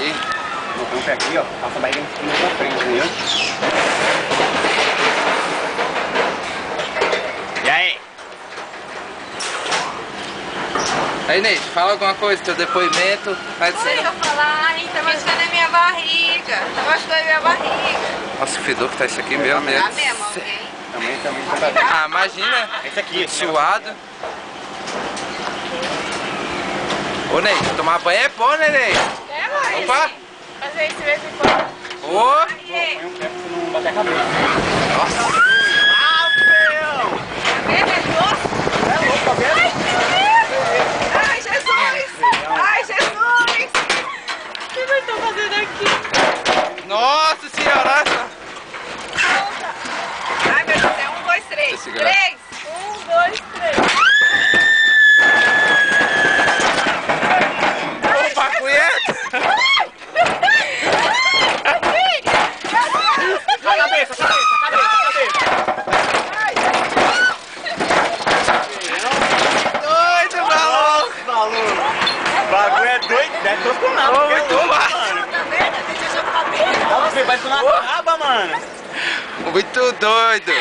aqui. Botão o pé aqui, ó. Passa a barriga em cima pra frente, entendeu? E aí? Aí, Neide, fala alguma coisa, teu depoimento. Vai Oi, dizer. eu falar, ai, tá machucando a minha barriga. Tá machucando a minha barriga. Nossa, o fedor que tá isso aqui, meu Deus. Tá mesmo, alguém? Também. Ah, imagina. Esse aqui. Suado. Ô, Neide, tomar banho é bom, né, Neide? É, mãe. Opa! Fazer isso de vez em quando. Ô! Aí, Põe um pé pra você não bater a cabeça. Nossa! é nervoso? É louco, tá vendo? Ai, Jesus! Ai, Jesus! O que eu tô fazendo aqui? Nossa senhora! Ai, meu Deus, é 1, 2, 3. Deixa eu segurar. 3. 1, 2, 3. Opa, cunheta! A cabeça. Doido, maluco! O bagulho é doido, deve tosconar. Ô, muito massa! Tá vendo? Deixa eu jogar cabelo. Você vai com na raba, mano. Muito doido!